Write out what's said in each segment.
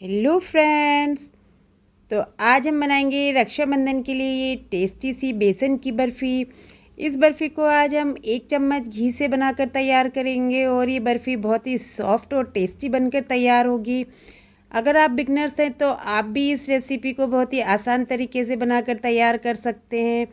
Hello friends. तो आज हम बनाएंगे रक्षाबंधन के लिए ये टेस्टी सी बेसन की बर्फ़ी। इस बर्फ़ी को आज हम 1 चम्मच घी से बनाकर तैयार करेंगे और ये बर्फ़ी बहुत ही सॉफ्ट और टेस्टी बनकर तैयार होगी। अगर आप बिगनर्स हैं तो आप भी इस रेसिपी को बहुत ही आसान तरीके से बनाकर तैयार कर सकते हैं।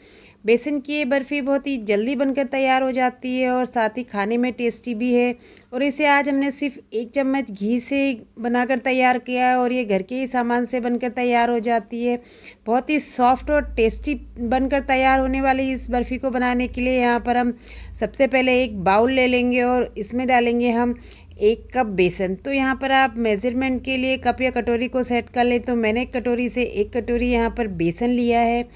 बेसन की ये बर्फ़ी बहुत ही जल्दी बनकर तैयार हो जाती है और साथ ही खाने में टेस्टी भी है। और इसे आज हमने सिर्फ 1 चम्मच घी से बनाकर तैयार किया है और ये घर के ही सामान से बनकर तैयार हो जाती है। बहुत ही सॉफ्ट और टेस्टी बनकर तैयार होने वाली इस बर्फ़ी को बनाने के लिए यहाँ पर हम सबसे पहले एक बाउल ले लेंगे और इसमें डालेंगे हम 1 कप बेसन। तो यहाँ पर आप मेज़रमेंट के लिए कप या कटोरी को सेट कर लें। तो मैंने एक कटोरी से 1 कटोरी यहाँ पर बेसन लिया है।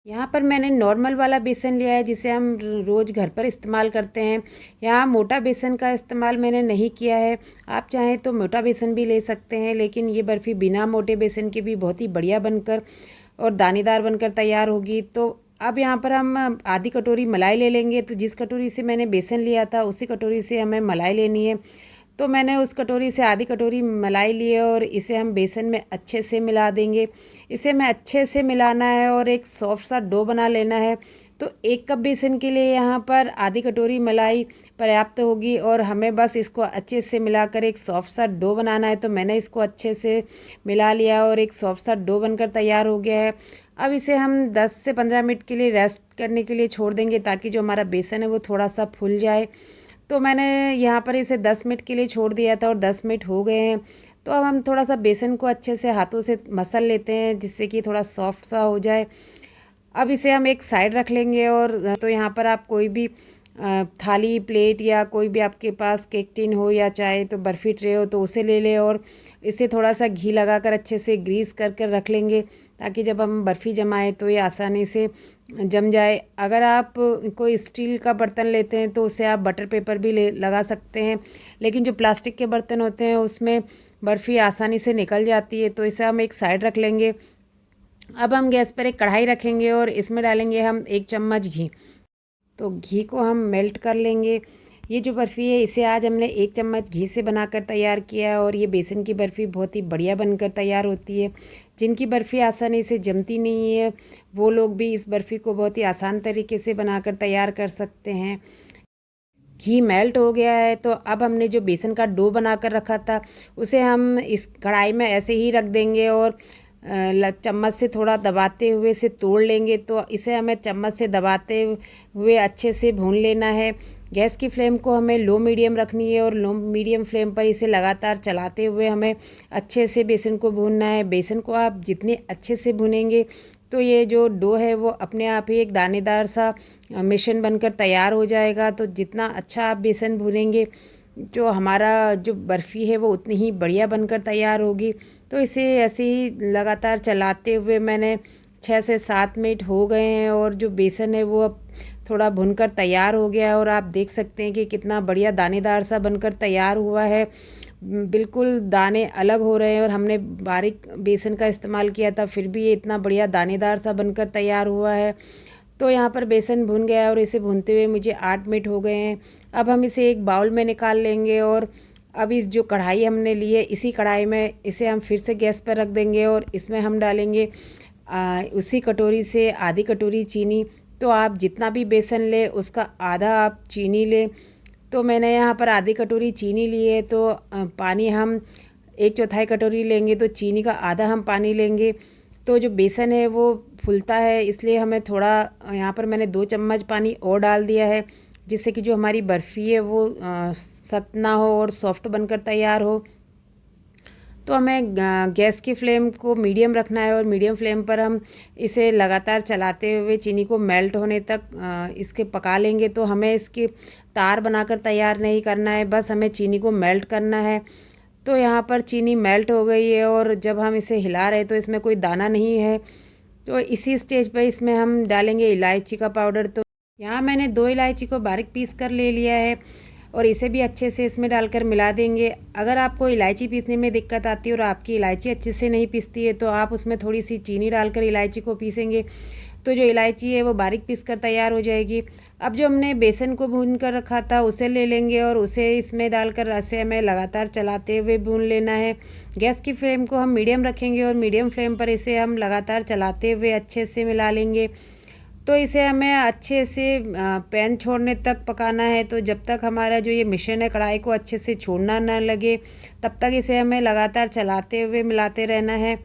यहाँ पर मैंने नॉर्मल वाला बेसन लिया है जिसे हम रोज़ घर पर इस्तेमाल करते हैं। यहाँ मोटा बेसन का इस्तेमाल मैंने नहीं किया है। आप चाहें तो मोटा बेसन भी ले सकते हैं, लेकिन ये बर्फ़ी बिना मोटे बेसन के भी बहुत ही बढ़िया बनकर और दानेदार बनकर तैयार होगी। तो अब यहाँ पर हम आधी कटोरी मलाई ले लेंगे। तो जिस कटोरी से मैंने बेसन लिया था उसी कटोरी से हमें मलाई लेनी है। तो मैंने उस कटोरी से आधी कटोरी मलाई ली है और इसे हम बेसन में अच्छे से मिला देंगे। इसे हमें अच्छे से मिलाना है और एक सॉफ्ट सा डो बना लेना है। तो 1 कप बेसन के लिए यहाँ पर आधी कटोरी मलाई पर्याप्त होगी और हमें बस इसको अच्छे से मिलाकर एक सॉफ्ट सा डो बनाना है। तो मैंने इसको अच्छे से मिला लिया और एक सॉफ्ट सा डो बनकर तैयार हो गया है। अब इसे हम 10 से 15 मिनट के लिए रेस्ट करने के लिए छोड़ देंगे ताकि जो हमारा बेसन है वो थोड़ा सा फूल जाए। तो मैंने यहाँ पर इसे 10 मिनट के लिए छोड़ दिया था और 10 मिनट हो गए हैं। तो अब हम थोड़ा सा बेसन को अच्छे से हाथों से मसल लेते हैं जिससे कि थोड़ा सॉफ्ट सा हो जाए। अब इसे हम एक साइड रख लेंगे और तो यहाँ पर आप कोई भी थाली, प्लेट या कोई भी आपके पास केक टिन हो या चाहे तो बर्फ़ी ट्रे हो तो उसे ले लें और इसे थोड़ा सा घी लगाकर अच्छे से ग्रीस कर कर रख लेंगे ताकि जब हम बर्फ़ी जमाएं तो ये आसानी से जम जाए। अगर आप कोई स्टील का बर्तन लेते हैं तो उसे आप बटर पेपर भी ले लगा सकते हैं, लेकिन जो प्लास्टिक के बर्तन होते हैं उसमें बर्फ़ी आसानी से निकल जाती है। तो इसे हम एक साइड रख लेंगे। अब हम गैस पर एक कढ़ाई रखेंगे और इसमें डालेंगे हम 1 चम्मच घी। तो घी को हम मेल्ट कर लेंगे। ये जो बर्फ़ी है इसे आज हमने 1 चम्मच घी से बनाकर तैयार किया है और ये बेसन की बर्फ़ी बहुत ही बढ़िया बनकर तैयार होती है। जिनकी बर्फ़ी आसानी से जमती नहीं है वो लोग भी इस बर्फ़ी को बहुत ही आसान तरीके से बनाकर तैयार कर सकते हैं। घी मेल्ट हो गया है तो अब हमने जो बेसन का डो बनाकर रखा था उसे हम इस कढ़ाई में ऐसे ही रख देंगे और चम्मच से थोड़ा दबाते हुए इसे तोड़ लेंगे। तो इसे हमें चम्मच से दबाते हुए अच्छे से भून लेना है। गैस की फ्लेम को हमें लो मीडियम रखनी है और लो मीडियम फ्लेम पर इसे लगातार चलाते हुए हमें अच्छे से बेसन को भूनना है। बेसन को आप जितने अच्छे से भुनेंगे तो ये जो डो है वो अपने आप ही एक दानेदार सा मिश्रण बनकर तैयार हो जाएगा। तो जितना अच्छा आप बेसन भुनेंगे जो हमारा जो बर्फ़ी है वो उतनी ही बढ़िया बनकर तैयार होगी। तो इसे ऐसे ही लगातार चलाते हुए मैंने 6 से 7 मिनट हो गए हैं और जो बेसन है वो अब थोड़ा भुनकर तैयार हो गया है और आप देख सकते हैं कि कितना बढ़िया दानेदार सा बनकर तैयार हुआ है। बिल्कुल दाने अलग हो रहे हैं और हमने बारीक बेसन का इस्तेमाल किया था फिर भी ये इतना बढ़िया दानेदार सा बनकर तैयार हुआ है। तो यहाँ पर बेसन भुन गया है और इसे भूनते हुए मुझे 8 मिनट हो गए हैं। अब हम इसे एक बाउल में निकाल लेंगे और अब इस जो कढ़ाई हमने ली है इसी कढ़ाई में इसे हम फिर से गैस पर रख देंगे और इसमें हम डालेंगे उसी कटोरी से आधी कटोरी चीनी। तो आप जितना भी बेसन लें उसका आधा आप चीनी लें। तो मैंने यहाँ पर आधी कटोरी चीनी ली है। तो पानी हम 1/4 कटोरी लेंगे तो चीनी का आधा हम पानी लेंगे। तो जो बेसन है वो फूलता है इसलिए हमें थोड़ा यहाँ पर मैंने 2 चम्मच पानी और डाल दिया है जिससे कि जो हमारी बर्फ़ी है वो सख्त ना हो और सॉफ्ट बनकर तैयार हो। तो हमें गैस की फ्लेम को मीडियम रखना है और मीडियम फ्लेम पर हम इसे लगातार चलाते हुए चीनी को मेल्ट होने तक इसके पका लेंगे। तो हमें इसकी तार बनाकर तैयार नहीं करना है, बस हमें चीनी को मेल्ट करना है। तो यहाँ पर चीनी मेल्ट हो गई है और जब हम इसे हिला रहे तो इसमें कोई दाना नहीं है। तो इसी स्टेज पर इसमें हम डालेंगे इलायची का पाउडर। तो यहाँ मैंने 2 इलायची को बारीक पीस कर ले लिया है और इसे भी अच्छे से इसमें डालकर मिला देंगे। अगर आपको इलायची पीसने में दिक्कत आती है और आपकी इलायची अच्छे से नहीं पीसती है तो आप उसमें थोड़ी सी चीनी डालकर इलायची को पीसेंगे तो जो इलायची है वो बारीक पीस कर तैयार हो जाएगी। अब जो हमने बेसन को भून कर रखा था उसे ले लेंगे और उसे इसमें डालकर ऐसे हमें लगातार चलाते हुए भून लेना है। गैस की फ्लेम को हम मीडियम रखेंगे और मीडियम फ्लेम पर इसे हम लगातार चलाते हुए अच्छे से मिला लेंगे। तो इसे हमें अच्छे से पैन छोड़ने तक पकाना है। तो जब तक हमारा जो ये मिश्रण है कढ़ाई को अच्छे से छोड़ना ना लगे तब तक इसे हमें लगातार चलाते हुए मिलाते रहना है।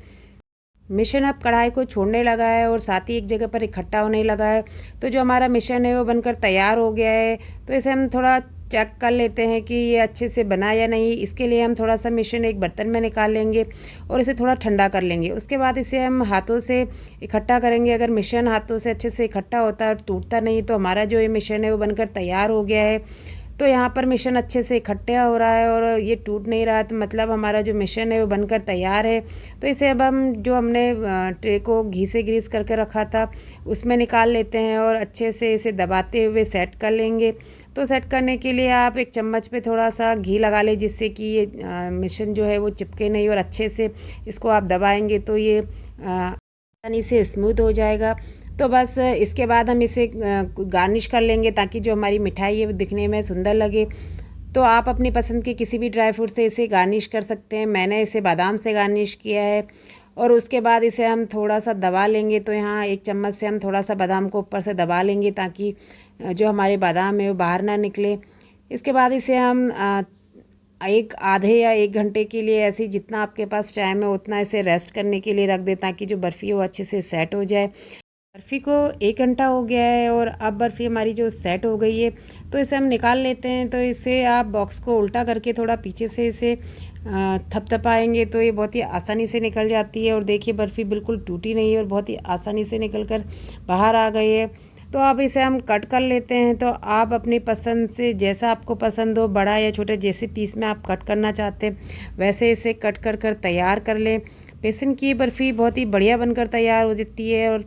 मिश्रण अब कढ़ाई को छोड़ने लगा है और साथ ही एक जगह पर इकट्ठा होने लगा है। तो जो हमारा मिश्रण है वो बनकर तैयार हो गया है। तो इसे हम थोड़ा चेक कर लेते हैं कि ये अच्छे से बना या नहीं। इसके लिए हम थोड़ा सा मिश्रण एक बर्तन में निकाल लेंगे और इसे थोड़ा ठंडा कर लेंगे। उसके बाद इसे हम हाथों से इकट्ठा करेंगे। अगर मिश्रण हाथों से अच्छे से इकट्ठा होता है और टूटता नहीं तो हमारा जो ये मिश्रण है वो बनकर तैयार हो गया है। तो यहाँ पर मिश्रण अच्छे से इकट्ठा हो रहा है और ये टूट नहीं रहा, तो मतलब हमारा जो मिश्रण है वो बनकर तैयार है। तो इसे अब हम जो हमने ट्रे को घी से ग्रीस करके रखा था उसमें निकाल लेते हैं और अच्छे से इसे दबाते हुए सेट कर लेंगे। तो सेट करने के लिए आप एक चम्मच पे थोड़ा सा घी लगा लें जिससे कि ये मिश्रण जो है वो चिपके नहीं और अच्छे से इसको आप दबाएंगे तो ये आसानी से स्मूथ हो जाएगा। तो बस इसके बाद हम इसे गार्निश कर लेंगे ताकि जो हमारी मिठाई है वो दिखने में सुंदर लगे। तो आप अपनी पसंद के किसी भी ड्राई फ्रूट से इसे गार्निश कर सकते हैं। मैंने इसे बादाम से गार्निश किया है और उसके बाद इसे हम थोड़ा सा दबा लेंगे। तो यहाँ एक चम्मच से हम थोड़ा सा बादाम को ऊपर से दबा लेंगे ताकि जो हमारे बादाम है वो बाहर ना निकले। इसके बाद इसे हम एक आधे या 1 घंटे के लिए ऐसे जितना आपके पास टाइम है उतना इसे रेस्ट करने के लिए रख दें ताकि जो बर्फ़ी है वो अच्छे से सेट हो जाए। बर्फ़ी को 1 घंटा हो गया है और अब बर्फ़ी हमारी जो सेट हो गई है तो इसे हम निकाल लेते हैं। तो इसे आप बॉक्स को उल्टा करके थोड़ा पीछे से इसे थपथपाएंगे तो ये बहुत ही आसानी से निकल जाती है। और देखिए बर्फ़ी बिल्कुल टूटी नहीं है और बहुत ही आसानी से निकल कर बाहर आ गई है। तो अब इसे हम कट कर लेते हैं। तो आप अपनी पसंद से जैसा आपको पसंद हो, बड़ा या छोटे जैसे पीस में आप कट करना चाहते हैं वैसे इसे कट कर कर तैयार कर लें। बेसन की बर्फ़ी बहुत ही बढ़िया बनकर तैयार हो जाती है और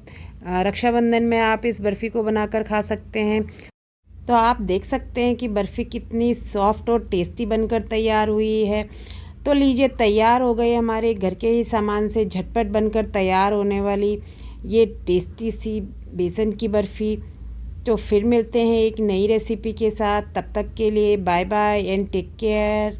रक्षाबंधन में आप इस बर्फ़ी को बनाकर खा सकते हैं। तो आप देख सकते हैं कि बर्फ़ी कितनी सॉफ्ट और टेस्टी बनकर तैयार हुई है। तो लीजिए तैयार हो गए हमारे घर के ही सामान से झटपट बनकर तैयार होने वाली ये टेस्टी सी बेसन की बर्फ़ी। तो फिर मिलते हैं एक नई रेसिपी के साथ, तब तक के लिए bye bye and take care.